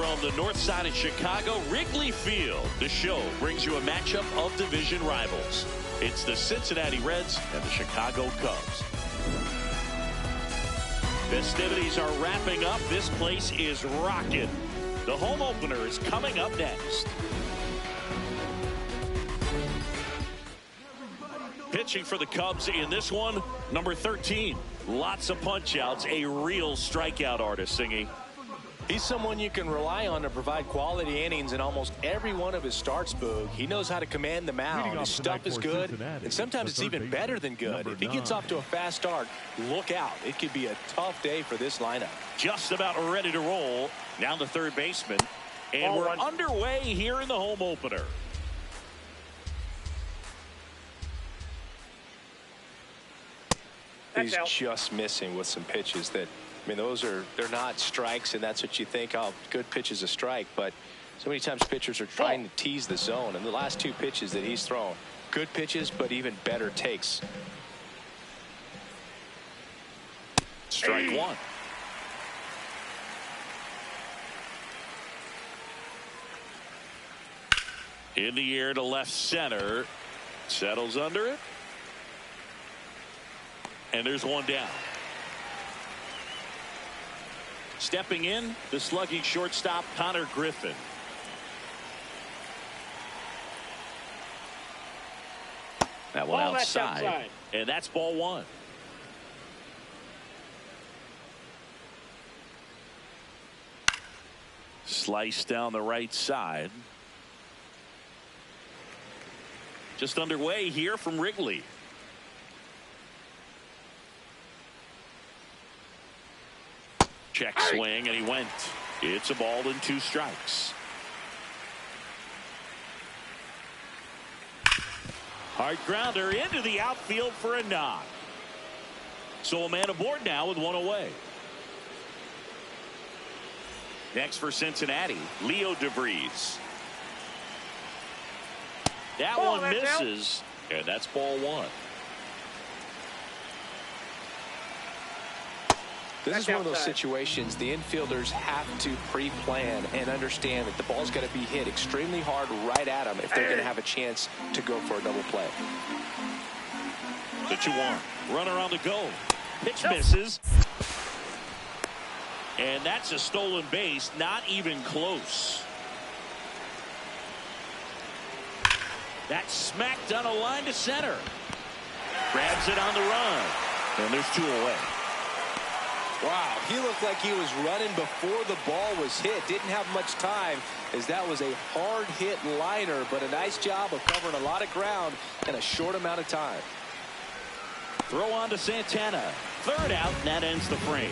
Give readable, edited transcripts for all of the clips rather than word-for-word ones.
from the north side of Chicago, Wrigley Field. The show brings you a matchup of division rivals. It's the Cincinnati Reds and the Chicago Cubs. Festivities are wrapping up. This place is rocking. The home opener is coming up next. Pitching for the Cubs in this one, number 13. Lots of punch outs, a real strikeout artist, Singy. He's someone you can rely on to provide quality innings in almost every one of his starts, Boog. He knows how to command the mound. His stuff is good, and sometimes it's even better than good. If he gets off to a fast start, look out. It could be a tough day for this lineup. Just about ready to roll. Now the third baseman. And we're underway here in the home opener. He's just missing with some pitches that, I mean, they're not strikes, and that's what you think, oh, good pitch is a strike. But so many times pitchers are trying to tease the zone, and the last two pitches that he's thrown, good pitches, but even better takes. Strike one. In the air to left center. Settles under it. And there's one down. Stepping in, the slugging shortstop, Connor Griffin. That one outside. And that's ball one. Slice down the right side. Just underway here from Wrigley. Check swing, and he went. It's a ball and 2 strikes. Hard grounder into the outfield for a knock. So a man aboard now with one away. Next for Cincinnati, Leo DeVries. That one misses, and that's ball one. This is one of those situations the infielders have to pre-plan and understand that the ball's got to be hit extremely hard right at them if they're going to have a chance to go for a double play. The 2-1. Runner on the go. Pitch misses. And that's a stolen base. Not even close. That's smacked on a line to center. Grabs it on the run. And there's 2 away. Wow, he looked like he was running before the ball was hit. Didn't have much time, as that was a hard hit liner, but a nice job of covering a lot of ground in a short amount of time. Throw on to Santana. Third out, and that ends the frame.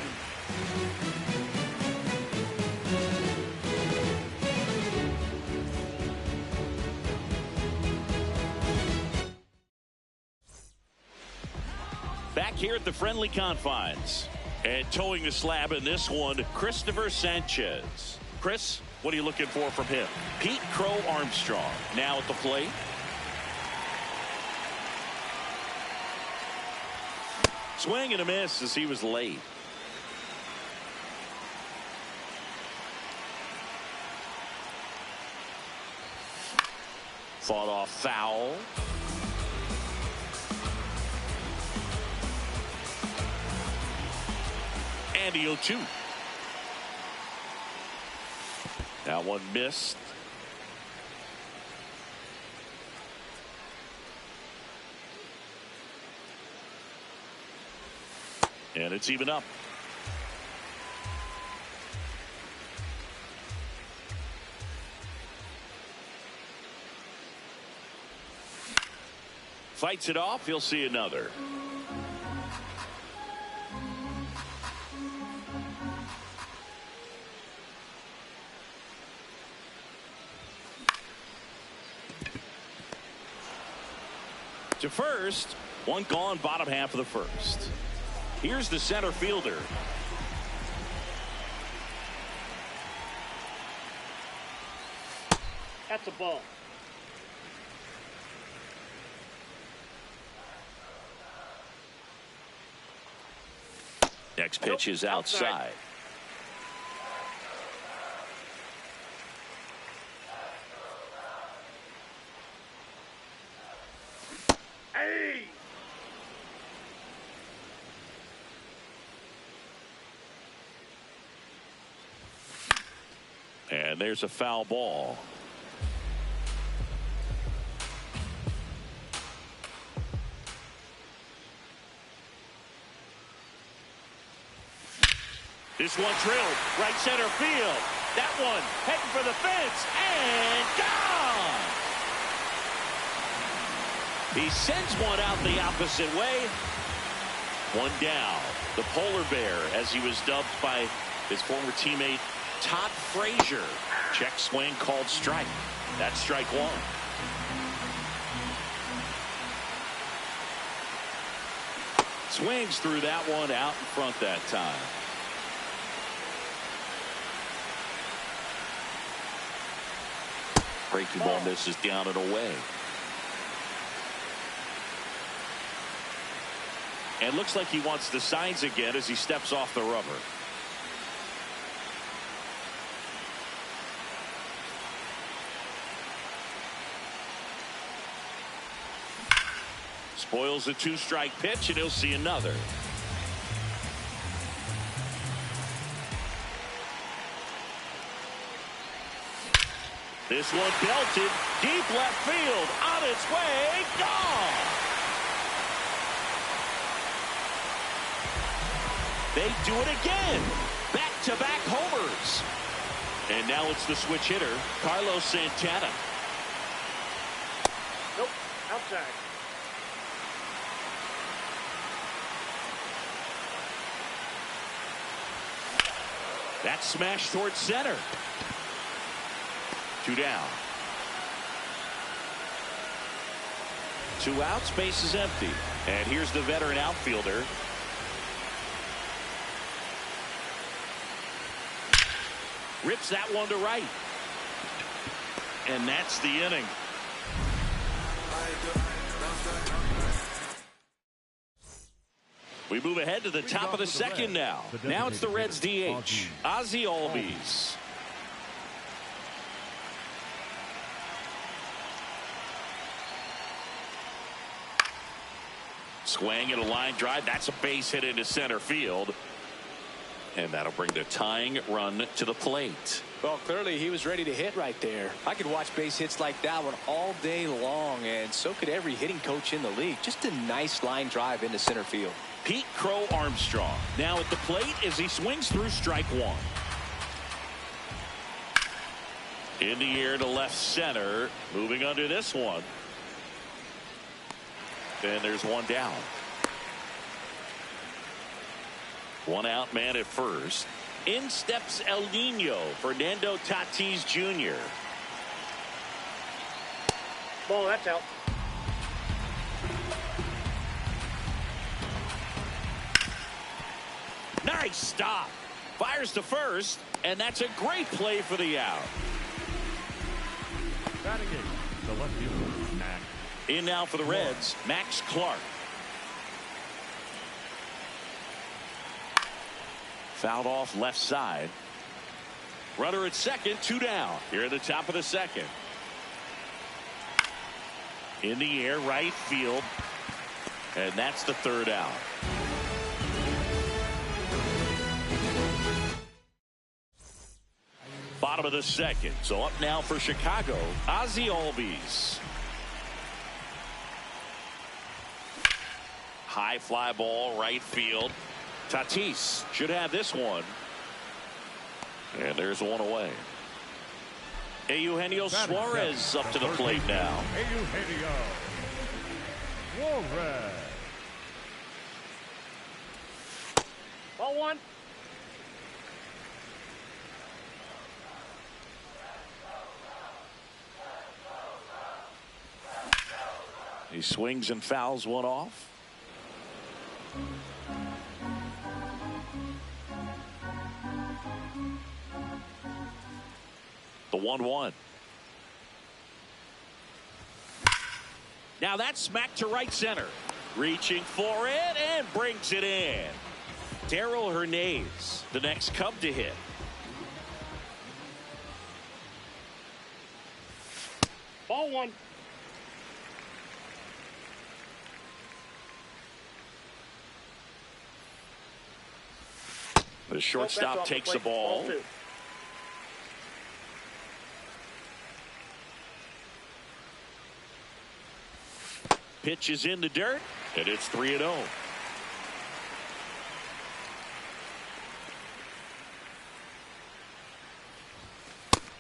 Back here at the friendly confines. And towing the slab in this one, Christopher Sanchez. Chris, what are you looking for from him? Pete Crow Armstrong now at the plate. Swing and a miss as he was late. Fought off foul. And the 0-2. That one missed. And it's even up. Fights it off. He'll see another. To first, one gone, bottom half of the first. Here's the center fielder. That's a ball. Next pitch is outside. And there's a foul ball. This one drilled right center field. That one heading for the fence and gone. He sends one out the opposite way. One down. The polar bear, as he was dubbed by his former teammate Todd Frazier. Check swing called strike. That's strike one. Swings through that one out in front that time. Breaking ball misses down and away. And looks like he wants the signs again as he steps off the rubber. Spoils a two-strike pitch, and he'll see another. This one belted deep left field, on its way, gone. They do it again. Back-to-back homers. And now it's the switch hitter, Carlos Santana. Nope, outside. That's smashed towards center. Two down. Two outs, base is empty. And here's the veteran outfielder. Rips that one to right. And that's the inning. We move ahead to the top of the second now. Now it's the Reds DH, Ozzie Albies. Swing and a line drive. That's a base hit into center field. And that'll bring the tying run to the plate. Well, clearly he was ready to hit right there. I could watch base hits like that one all day long, and so could every hitting coach in the league. Just a nice line drive into center field. Pete Crow Armstrong now at the plate as he swings through strike one. In the air to left center. Moving under this one. And there's one down. One out, man at first. In steps El Nino, Fernando Tatis Jr. Ball, that's out. Nice stop. Fires to first, and that's a great play for the out. Batting eight, the left fielder, Max. In now for the Reds, Max Clark. Fouled off left side. Runner at second, two down. Here at the top of the second. In the air, right field. And that's the third out. Bottom of the second. So up now for Chicago, Ozzie Albies. High fly ball, right field. Tatis should have this one. And there's one away. Eugenio Suarez up to the plate now. Eugenio Suarez. Ball one. He swings and fouls one off. The 1-1. Now that's smacked to right center. Reaching for it and brings it in. Darrell Hernandez, the next Cub to hit. Ball one. The shortstop takes the ball. Pitch is in the dirt, and it's 3-0.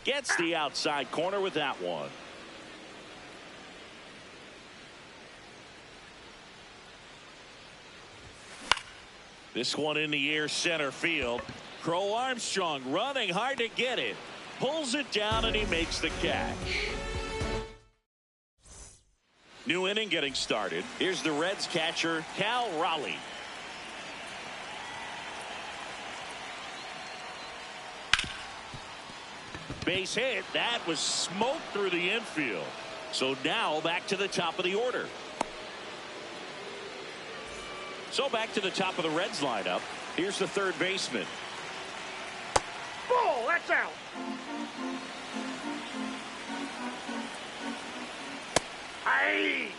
Gets the outside corner with that one. This one in the air, center field. Crow Armstrong running hard to get it. Pulls it down, and he makes the catch. New inning getting started. Here's the Reds catcher, Cal Raleigh. Base hit. That was smoked through the infield. So now back to the top of the order. So back to the top of the Reds lineup. Here's the third baseman. Ball, that's out. Hey!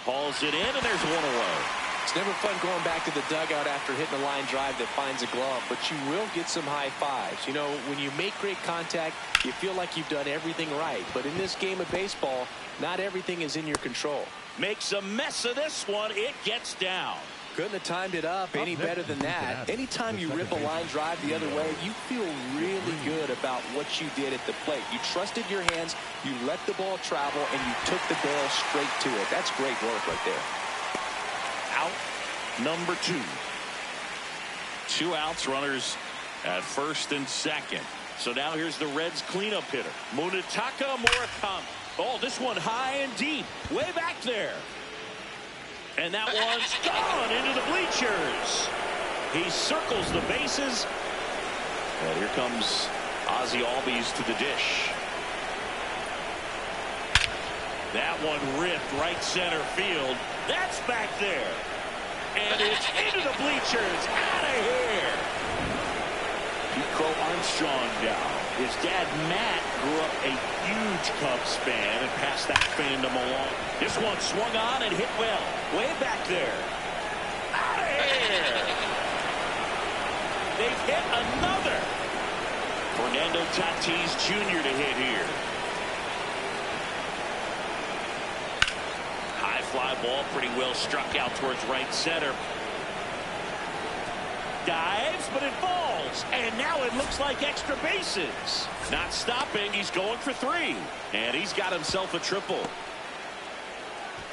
Hauls it in, and there's one away. It's never fun going back to the dugout after hitting a line drive that finds a glove, but you will get some high fives. You know, when you make great contact, you feel like you've done everything right. But in this game of baseball, not everything is in your control. Makes a mess of this one. It gets down. Couldn't have timed it up any better than that. Anytime you rip a line drive the other way, you feel really good about what you did at the plate. You trusted your hands, you let the ball travel, and you took the barrel straight to it. That's great work right there. Out number 2. 2 outs, runners at first and second. So now here's the Reds cleanup hitter, Munetaka Murakami. Oh, this one high and deep, way back there. And that one's gone into the bleachers. He circles the bases. And here comes Ozzie Albies to the dish. That one ripped right center field. That's back there. And it's into the bleachers. Out of here. Pete Crow Armstrong down. His dad, Matt, grew up a huge Cubs fan and passed that fandom along. This one swung on and hit well. Way back there. Out of here. They've hit another. Fernando Tatis Jr. to hit here. High fly ball, pretty well struck out towards right center. Dives, but it falls. And now it looks like extra bases. Not stopping. He's going for 3. And he's got himself a triple.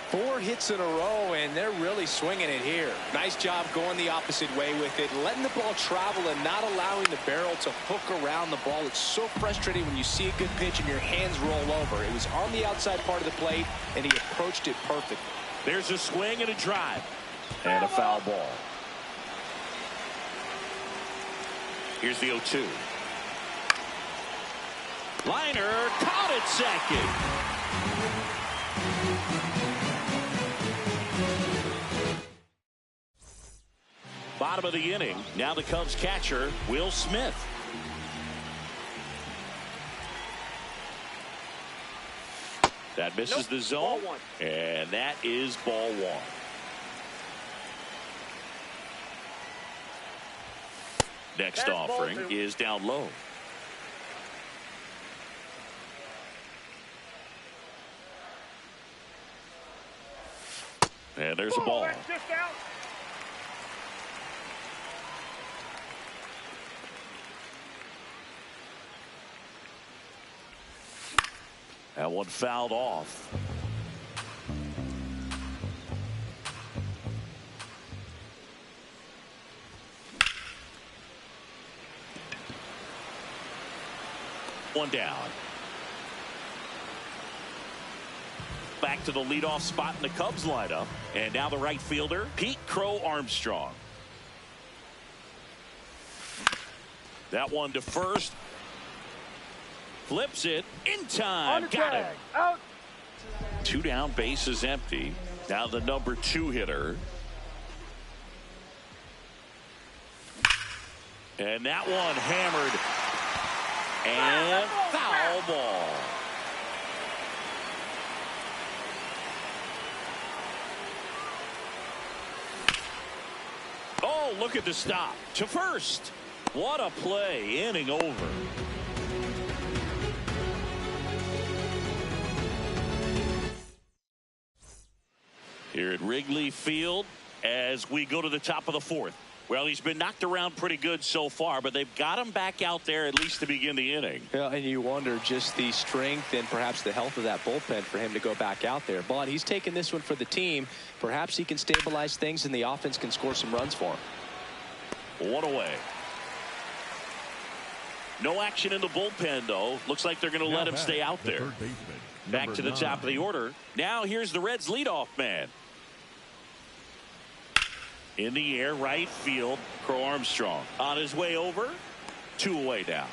4 hits in a row, and they're really swinging it here. Nice job going the opposite way with it, letting the ball travel and not allowing the barrel to hook around the ball. It's so frustrating when you see a good pitch and your hands roll over. It was on the outside part of the plate, and he approached it perfectly. There's a swing and a drive. And a foul ball. Here's the 0-2. Liner caught at second. Bottom of the inning. Now the Cubs catcher, Will Smith. That misses the zone. And that is ball 1. Next offering is down low. And there's a ball. That's just out. That one fouled off. One down. Back to the leadoff spot in the Cubs lineup. And now the right fielder, Pete Crow Armstrong. That one to first. Flips it in time. Got him. Out. 2 down, base is empty. Now the number 2 hitter. And that one hammered. And foul ball. look at the stop. To first. What a play. Inning over. Here at Wrigley Field as we go to the top of the fourth. Well, he's been knocked around pretty good so far, but they've got him back out there at least to begin the inning. Yeah, and you wonder just the strength and perhaps the health of that bullpen for him to go back out there. But he's taking this one for the team. Perhaps he can stabilize things and the offense can score some runs for him. One away. No action in the bullpen, though. Looks like they're going to let him stay out there. Back to the top of the order. Now here's the Reds' leadoff man. In the air, right field, Crow Armstrong. On his way over, 2 away now.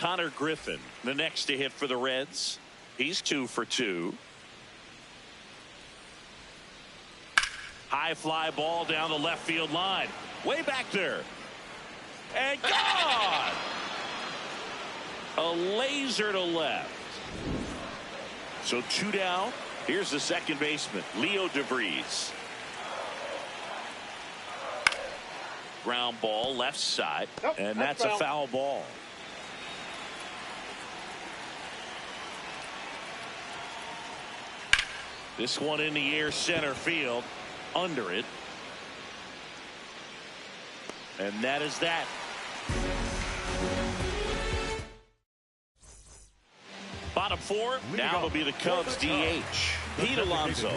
Connor Griffin, the next to hit for the Reds. He's 2 for 2. High fly ball down the left field line. Way back there. And gone! A laser to left. So 2 down. Here's the second baseman, Leo DeVries. Ground ball left side, and that's a foul ball. This one in the air, center field, under it. And that is that. Bottom 4, now it'll be the Cubs DH. Pete Alonso.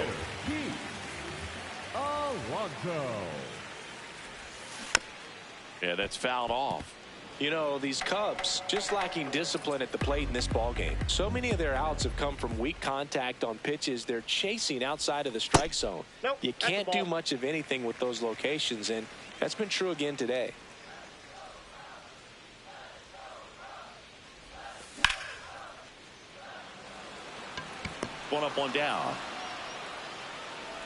Yeah, that's fouled off. You know, these Cubs just lacking discipline at the plate in this ballgame. So many of their outs have come from weak contact on pitches they're chasing outside of the strike zone. You can't do much of anything with those locations, and that's been true again today. One up, one down.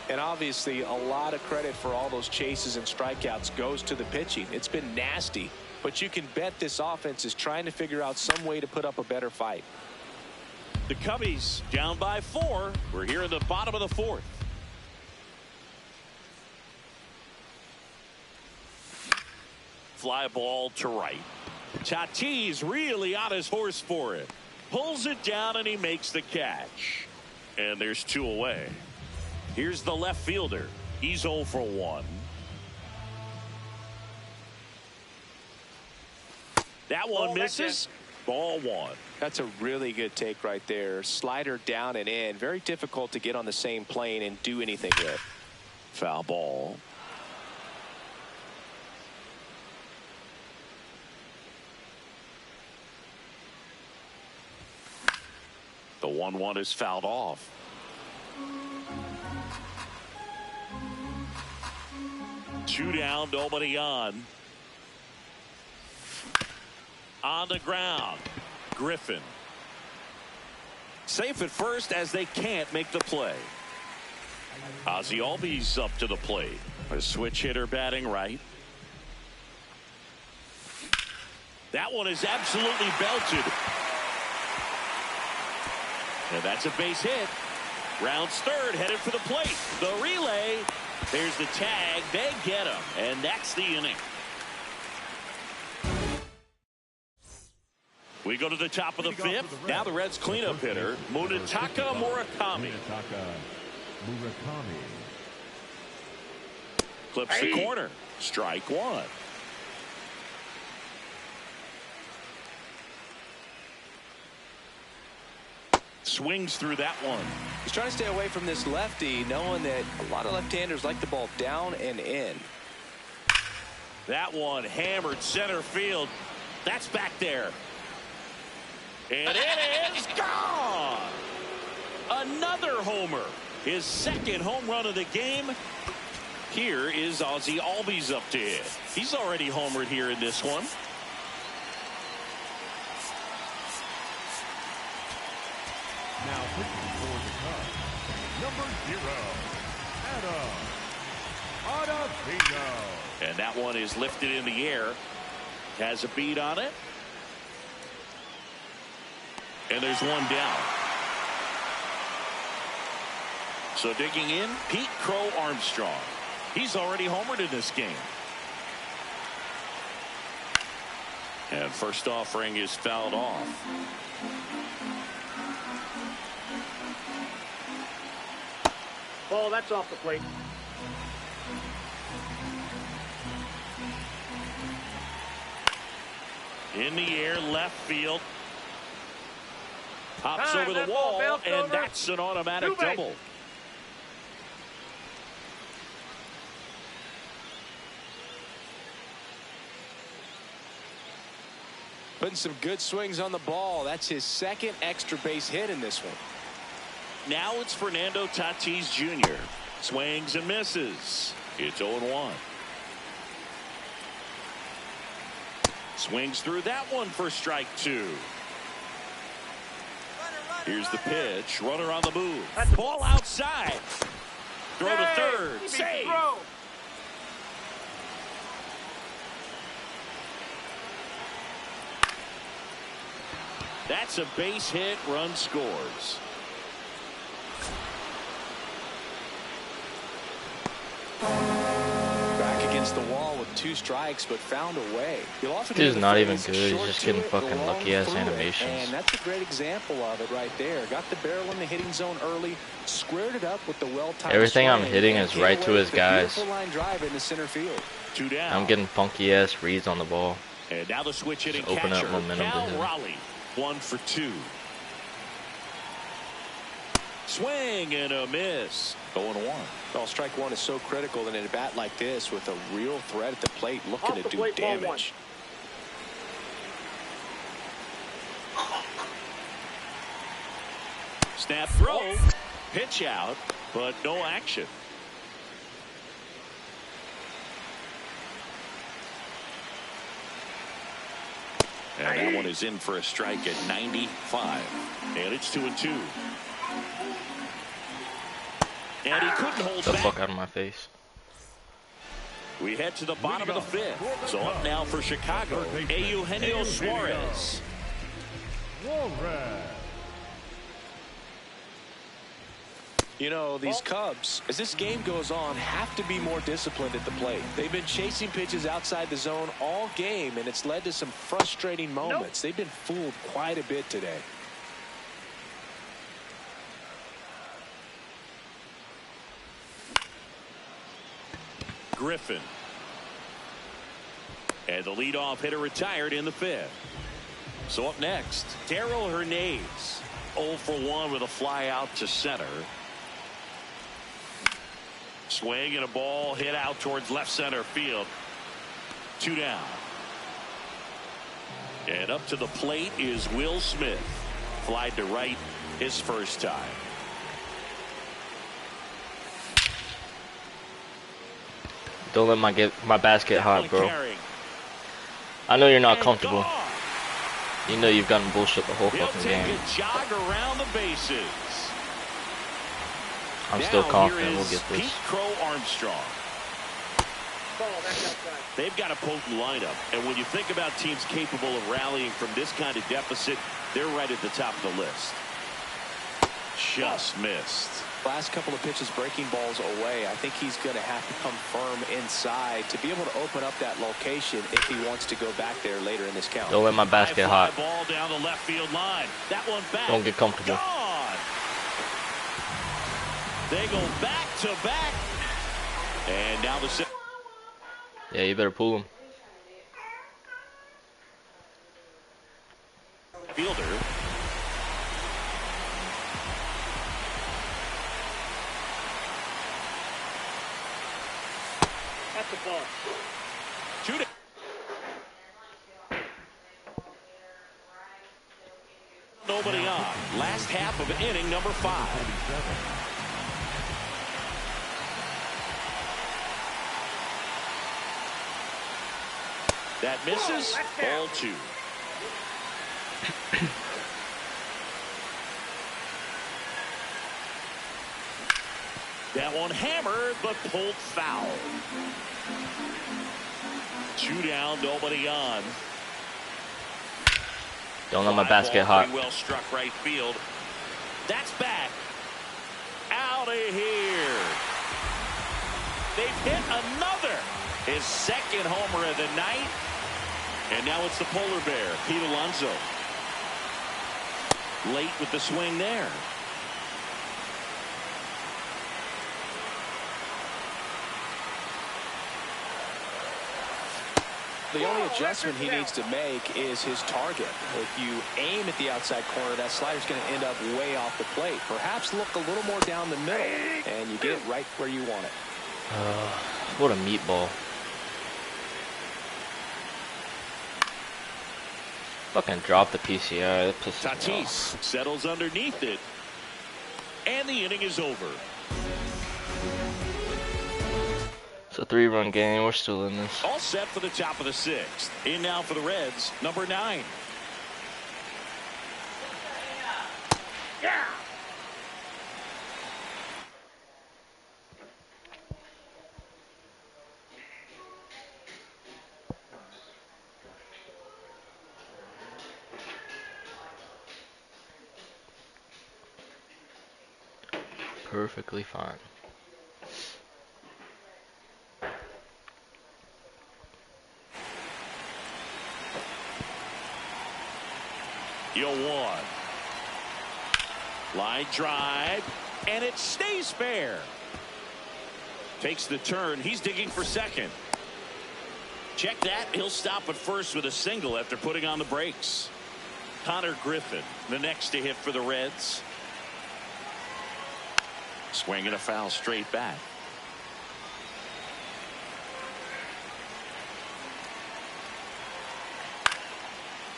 And obviously a lot of credit for all those chases and strikeouts goes to the pitching. It's been nasty, but you can bet this offense is trying to figure out some way to put up a better fight. The Cubbies down by 4. We're here in the bottom of the 4th. Fly ball to right. Tatis really on his horse for it. Pulls it down and he makes the catch. And there's 2 away. Here's the left fielder. He's 0 for 1. That one misses. Ball 1. That's a really good take right there. Slider down and in. Very difficult to get on the same plane and do anything with. Foul ball. The 1-1 is fouled off. Two down, nobody on. On the ground, Griffin. Safe at first as they can't make the play. Ozzie Albies up to the plate. A switch hitter batting right. That one is absolutely belted. And that's a base hit. Rounds third, headed for the plate. The relay. There's the tag. They get him. And that's the inning. We go to the top of the 5th. Now the Reds cleanup hitter, Munetaka Murakami. Clips the corner. Strike 1. Swings through that one. He's trying to stay away from this lefty, knowing that a lot of left-handers like the ball down and in. That one hammered center field. That's back there. And it is gone. Another homer. His second home run of the game. Here is Ozzie Albies up to hit. He's already homered here in this one. Now pitching for the Cubs, number 0, Adam Ottavino. And that one is lifted in the air. Has a beat on it. And there's one down. So digging in, Pete Crow Armstrong. He's already homered in this game. And first offering is fouled off. Oh, that's off the plate. In the air, left field. Pops Time, over the that ball wall, bounced and over. that's an automatic Two base. double. Putting some good swings on the ball. That's his second extra base hit in this one. Now it's Fernando Tatis Jr. Swings and misses. It's 0-1. Swings through that one for strike 2. Here's the pitch. Runner on the move. Ball outside. Throw to third. Save. That's a base hit. Run scores. Back against the wall with 2 strikes, but found a way. You'll often This is hear the not even phrase, good. He's short just to getting it, fucking long lucky-ass through it, animations. And that's a great example of it right there. Got the barrel in the hitting zone early, squared it up with the well-timed Everything I'm swing, hitting and is came right to away his with a guys. beautiful line drive into center field. 2 down. I'm getting funky ass reads on the ball. And now the switch hitting Just open up catcher, momentum to Cal him. Raleigh. 1 for 2. Swing and a miss. 0-1. Well, strike one is so critical in a bat like this with a real threat at the plate looking Off to the do plate, ball one. damage. Snap throw. Pitch out, but no action. And that one is in for a strike at 95. And it's 2-2. And he couldn't hold Get the back. fuck out of my face. We head to the bottom of the 5th. So up now for Chicago, Eugenio Suarez. You know, these Cubs, as this game goes on, have to be more disciplined at the plate. They've been chasing pitches outside the zone all game, and it's led to some frustrating moments. They've been fooled quite a bit today. Griffin. And the leadoff hitter retired in the 5th. So up next, Darrell Hernandez. 0 for 1 with a fly out to center. Swing and a ball hit out towards left center field. 2 down. And up to the plate is Will Smith. Flied to right his first time. Don't let my basket hot, bro. I know you're not comfortable. You know you've gotten bullshit the whole fucking game. Jog around the bases. I'm still confident we'll get this. Pete Crow Armstrong. They've got a potent lineup, and when you think about teams capable of rallying from this kind of deficit, they're right at the top of the list. Just missed. Last couple of pitches breaking balls away. I think he's going to have to come firm inside to be able to open up that location if he wants to go back there later in this count. Don't let my basket hot. Ball down the left field line. That one back. Don't get comfortable. Gone. They go back to back. And now the Yeah, you better pull him. fielder. That's the ball. Shoot it. Nobody on. Last half of inning number 5. That misses. Ball 2. That one hammered, but pulled foul. 2 down, nobody on. Don't let my basket hot. Well struck right field. That's back. Out out of here. They've hit another. His second homer of the night. And now it's the polar bear, Pete Alonso. Late with the swing there. The only adjustment he needs to make is his target. If you aim at the outside corner, that slider's going to end up way off the plate. Perhaps look a little more down the middle, and you get it right where you want it. What a meatball. Fucking drop the PCR. That pisses me Tatis off. settles underneath it. And the inning is over. It's a 3-run game. We're still in this. All set for the top of the 6th. In now for the Reds, number 9. Yeah. Perfectly fine. You'll one. Line drive, and it stays fair. Takes the turn. He's digging for second. Check that. He'll stop at first with a single after putting on the brakes. Connor Griffin, the next to hit for the Reds. Swinging a foul straight back.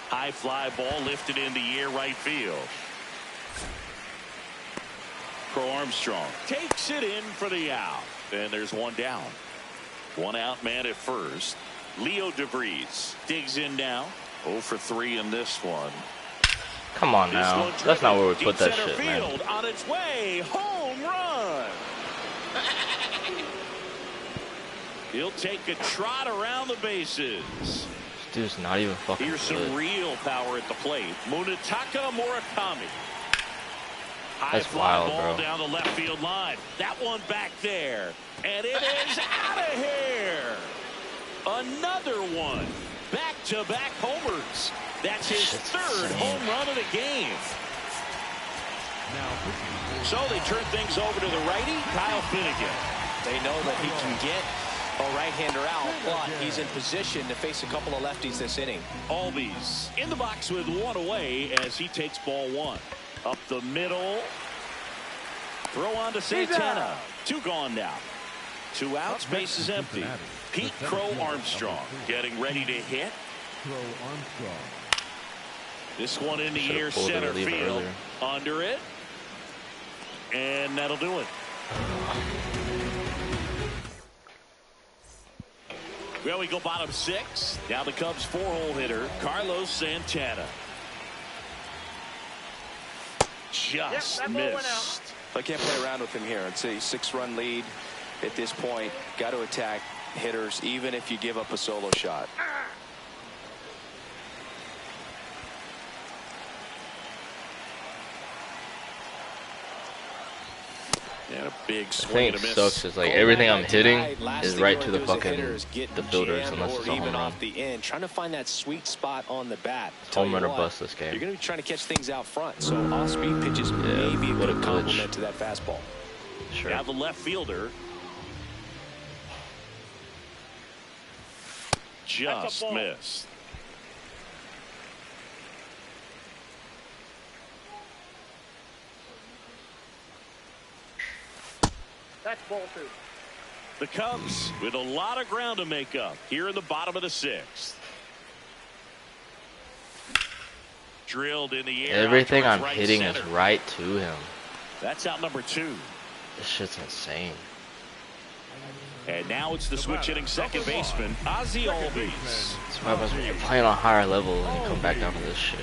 High fly ball lifted in the air right field. Crow Armstrong takes it in for the out. And there's one down. One out man at first. Leo DeVries digs in now. 0 for 3 in this one. Come on now. That's not where we put that shit, man. Field on its way. Home run. He'll take a trot around the bases. This dude's not even fucking Here's good. some real power at the plate. Munetaka Murakami. High That's fly wild, ball bro. down the left field line. That one back there. And it is out of here. Another one. Back-to-back homers. That's his third home run of the game. So they turn things over to the righty, Kyle Finnegan. They know that he can get a right-hander out, but he's in position to face a couple of lefties this inning. Albies in the box with one away as he takes ball 1. Up the middle. Throw on to Santana. 2 gone now. 2 outs, base is empty. Pete Crow Armstrong getting ready to hit. Crow Armstrong. This one in the Should've air pulled the center reliever field. earlier. Under it. And that'll do it. Well, we go bottom 6. Now the Cubs 4-hole hitter, Carlos Santana. Just that ball went out. missed. I can't play around with him here. It's a 6-run lead at this point. Got to attack hitters, even if you give up a solo shot. And a big The swing thing and a that miss. sucks is like everything I'm hitting is right to the fucking the fielders unless it's a home even run. off the end, trying to find that sweet spot on the bat. Home run or bust this You're game. going to be trying to catch things out front, so off-speed pitches may be a what a good glitch. complement to that fastball. Sure. Now the left fielder. Just ball. missed. That's ball 2. The Cubs with a lot of ground to make up here in the bottom of the 6th. Drilled in the air. Everything out I'm towards right hitting center. is right to him. That's out number 2. This shit's insane. And now it's the switch hitting second baseman, Ozzie Albies. That's what happens when you're playing on a higher level and you come back down to this shit.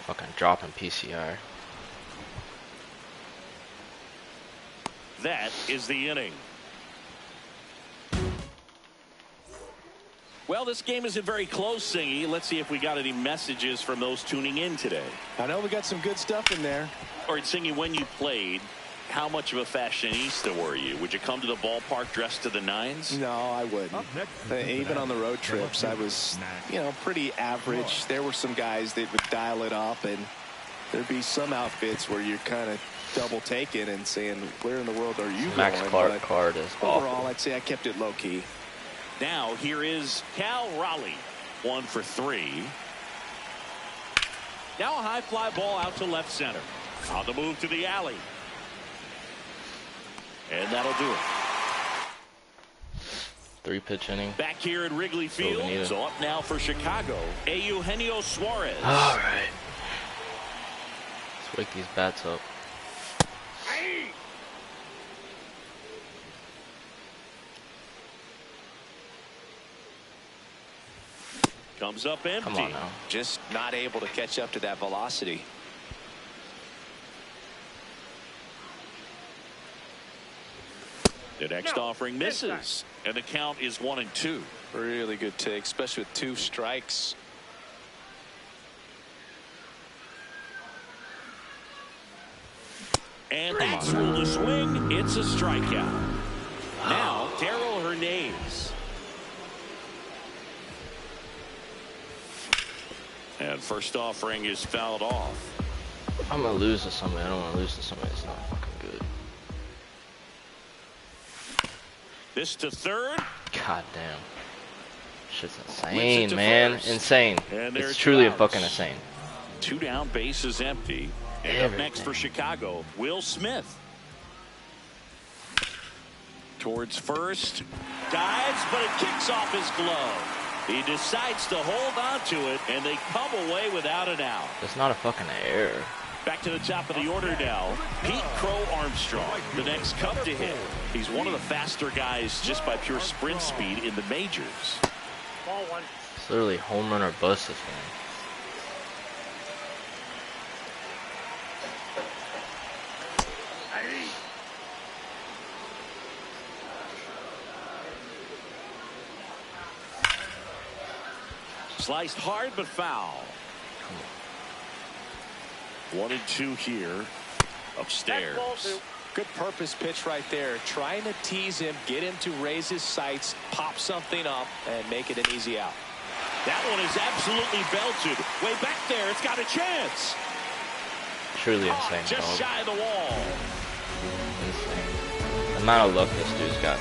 Fucking dropping PCR. That is the inning. Well, this game isn't very close, Singy. Let's see if we got any messages from those tuning in today. I know we got some good stuff in there. All right, Singy, when you played, how much of a fashionista were you? Would you come to the ballpark dressed to the nines? No, I wouldn't. Even on the road trips, I was, pretty average. There were some guys that would dial it up, and there'd be some outfits where you're kind of double taking and saying, where in the world are you Max going? Clark But card is overall, awful. I'd say I kept it low key. Now here is Cal Raleigh, 1 for 3. Now a high fly ball out to left center. On the move to the alley. And that'll do it. 3-pitch inning. Back here at Wrigley Field. So up now for Chicago, Eugenio Suarez. All right. Let's wake these bats up. Comes up empty. Come on now. Just not able to catch up to that velocity. The next offering misses. And the count is 1-2. Really good take, especially with 2 strikes. And that's through the swing. It's a strikeout. Now, Darryl Hernandez. And first offering is fouled off. I'm going to lose to somebody. I don't want to lose to somebody that's not fucking good. This to third. God damn. Shit's insane, man. First. Insane. It's truly fucking insane. 2 down, bases empty. And up next for Chicago, Will Smith. Towards first. Dives, but it kicks off his glove. He decides to hold on to it, and they come away without an out. It's not a fucking error. Back to the top of the order now. Pete Crow Armstrong, the next Cub to hit. He's one of the faster guys just by pure sprint speed in the majors. Ball 1. It's literally home run or bust this game. Sliced hard but foul. 1-2 here. Upstairs. Good purpose pitch right there. Trying to tease him, get him to raise his sights, pop something up, and make it an easy out. That one is absolutely belted. Way back there. It's got a chance. Truly insane, Just dog. shy of the wall. Insane. The amount of luck this dude's got.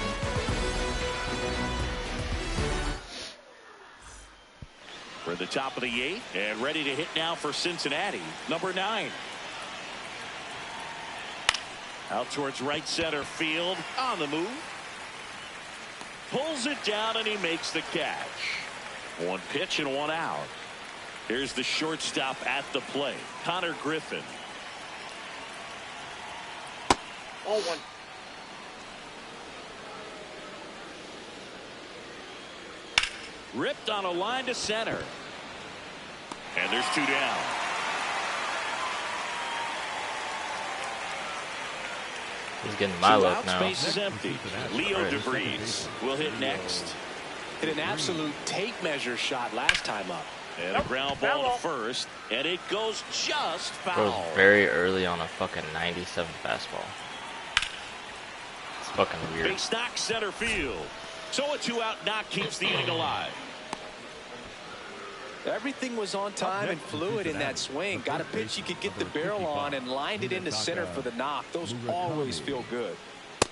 We're at the top of the 8th and ready to hit now for Cincinnati. Number 9. Out towards right center field. On the move. Pulls it down and he makes the catch. 1 pitch and 1 out. Here's the shortstop at the plate, Connor Griffin. Ball 1. Ripped on a line to center. And there's 2 down. He's getting my luck Out, now. space is empty. Leo DeVries will hit next. Hit an absolute tape measure shot last time up. And a ground ball to first. And it goes just Throws foul. very early on a fucking 97 fastball. It's fucking weird. Base knock center field. So a 2-out knock keeps the inning alive. Everything was on time and fluid in that swing. Got a pitch you could get the barrel on and lined it into center for the knock. Those always feel good.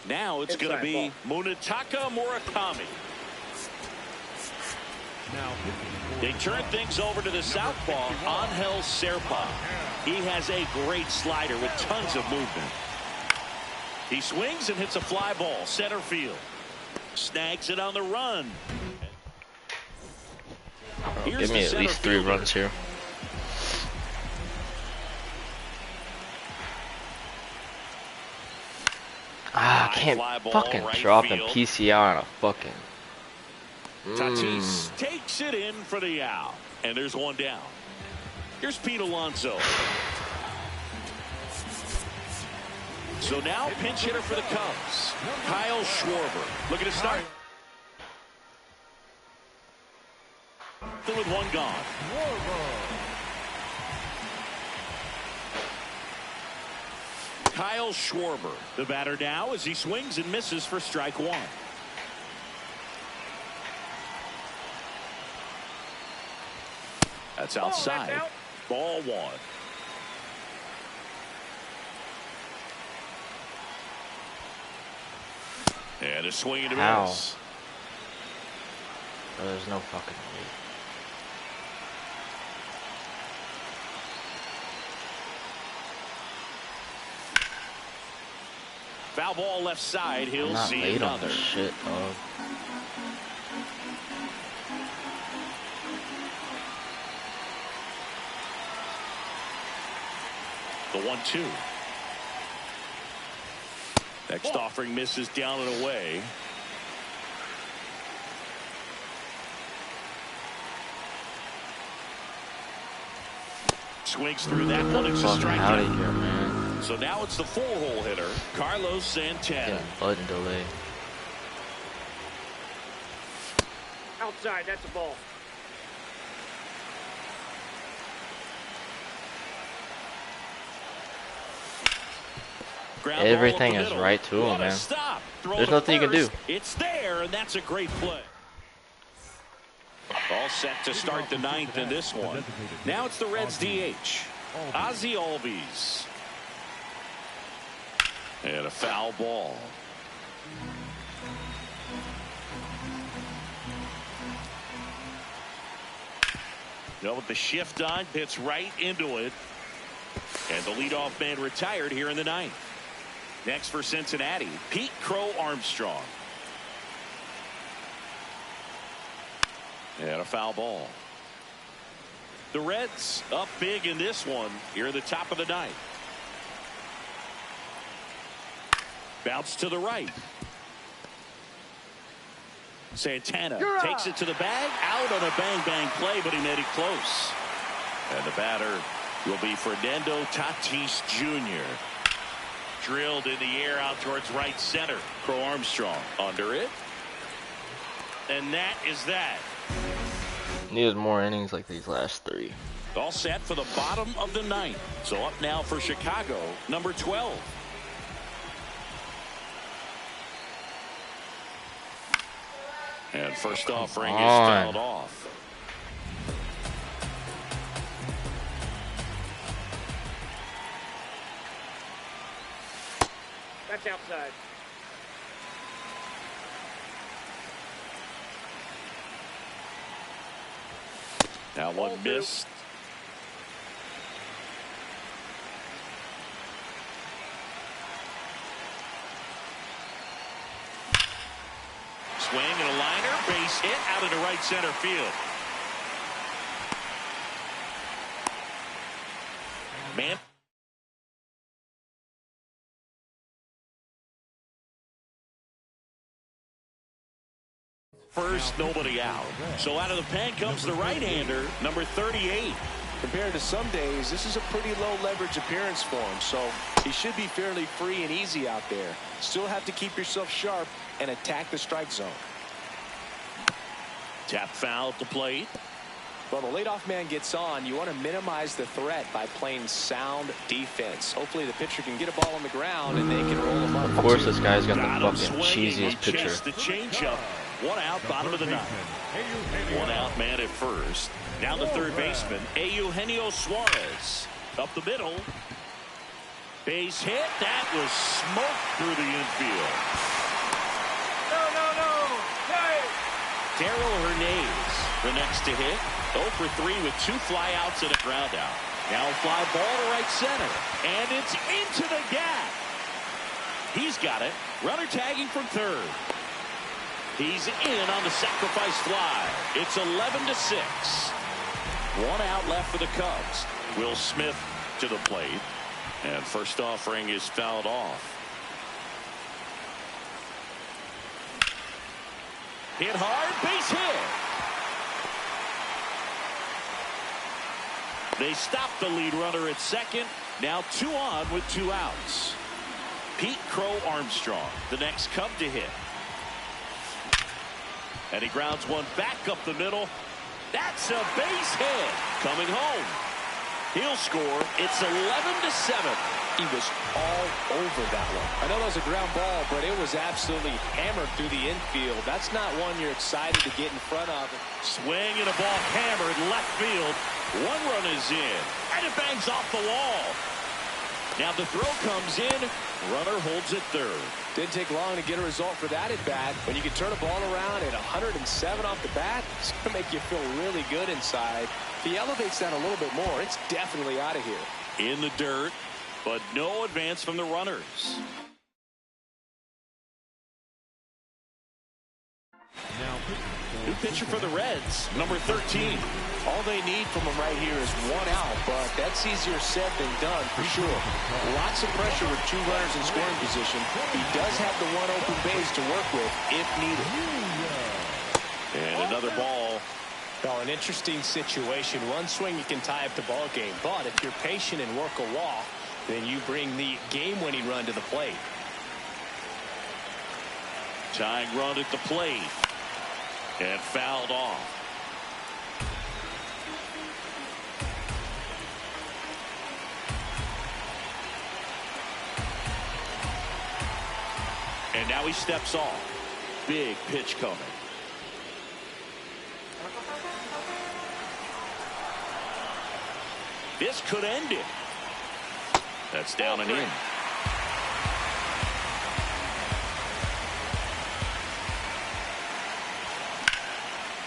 Now it's going to be Munetaka Murakami. They turn things over to the southpaw, Angel Serpa. He has a great slider with tons of movement. He swings and hits a fly ball center field. Snags it on the run. Give me at least 3 runs here. I can't fucking drop a PCI on a fucking. Tatis takes it in for the out. And there's 1 down. Here's Pete Alonso. So now pinch hitter for the Cubs, Kyle Schwarber. Look at his start. nothing with one gone. Kyle Schwarber, the batter now, as he swings and misses for strike one. That's outside. That's out. Ball one. And a swing and a miss. There's no fucking way. Foul ball left side. He'll not see late another. on this shit, dog. The 1-2. Next offering misses down and away. Swings through that one. It's a strikeout. Out of here, man. So now it's the 4-hole hitter, Carlos Santana. Getting button delay. Outside, that's a ball. Ground Everything ball up is the middle. right to him, What a man. stop. Throw There's to nothing you can do. first. It's there, and that's a great play. All set to start the ninth in this one. Now it's the Reds DH, Ozzie Albies. And a foul ball. No, with the shift on, hits right into it. And the leadoff man retired here in the ninth. Next for Cincinnati, Pete Crow Armstrong. And a foul ball. The Reds up big in this one here at the top of the ninth. Bounce to the right. Santana takes it to the bag. Out on a bang-bang play, but he made it close. And the batter will be Fernando Tatis Jr. Drilled in the air out towards right center. Crow Armstrong under it. And that is that. Needed more innings like these last three. All set for the bottom of the ninth. So up now for Chicago, number 12. And first offering is fouled off. That's outside. Now one missed. Swing and a liner, base hit out into right center field. Man. First, nobody out. So out of the pen comes the right-hander, number 38. Compared to some days, this is a pretty low leverage appearance for him, so he should be fairly free and easy out there. Still have to keep yourself sharp and attack the strike zone. Tap foul at the plate. Well, the leadoff man gets on. You want to minimize the threat by playing sound defense. Hopefully the pitcher can get a ball on the ground and they can roll him up. Of course, this guy's got the fucking swinging. cheesiest pitcher. The changeup. One out, bottom of the ninth. One out man at first. Now the third baseman, Eugenio Suarez. Up the middle. Base hit. That was smoked through the infield. No. Hey. Darrell Hernandez, the next to hit. 0 for 3 with 2 flyouts and a ground out. Now a fly ball to right center. And it's into the gap. He's got it. Runner tagging from third. He's in on the sacrifice fly. It's 11-6. 1 out left for the Cubs. Will Smith to the plate. And first offering is fouled off. Hit hard, base hit. They stop the lead runner at second. Now 2 on with 2 outs. Pete Crow Armstrong, the next Cub to hit. And he grounds one back up the middle. That's a base hit. Coming home. He'll score. It's 11-7. He was all over that one. I know that was a ground ball, but it was absolutely hammered through the infield. That's not one you're excited to get in front of. Swing and a ball hammered left field. One run is in, and it bangs off the wall. Now the throw comes in. Runner holds it third. Didn't take long to get a result for that at bat. When you can turn a ball around at 107 off the bat, it's going to make you feel really good inside. If he elevates that a little bit more, it's definitely out of here. In the dirt, but no advance from the runners. New pitcher for the Reds, number 13. All they need from him right here is one out, but that's easier said than done for sure. Lots of pressure with two runners in scoring position. He does have the one open base to work with if needed. And another ball. Well, an interesting situation. One swing you can tie up the ball game, but if you're patient and work a walk, then you bring the game-winning run to the plate. Tying run at the plate. And fouled off. And now he steps off. Big pitch coming. This could end it. That's down and in.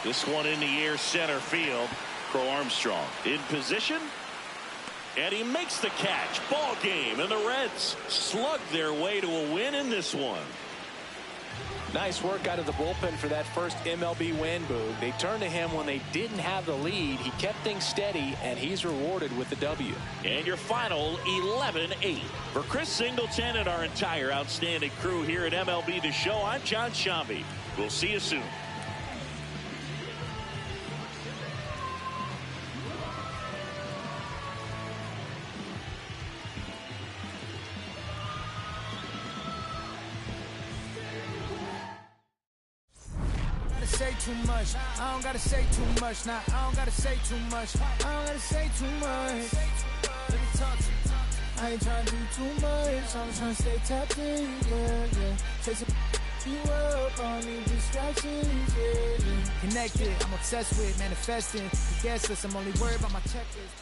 This one in the air center field. Crow Armstrong in position. And he makes the catch. Ball game. And the Reds slug their way to a win in this one. Nice work out of the bullpen for that first MLB win, Boog. They turned to him when they didn't have the lead. He kept things steady, and he's rewarded with the W. And your final 11-8. For Chris Singleton and our entire outstanding crew here at MLB The Show, I'm John Shambi. We'll see you soon. Say too much. I don't gotta say too much. Nah, I don't gotta say too much. I don't gotta say too much. Let me talk to you. I ain't trying to do too much. I'm trying to stay tapped in, yeah. Chasing you up, I don't need distractions, yeah. Connected, I'm obsessed with manifesting. The guess list, I'm only worried about my checklist.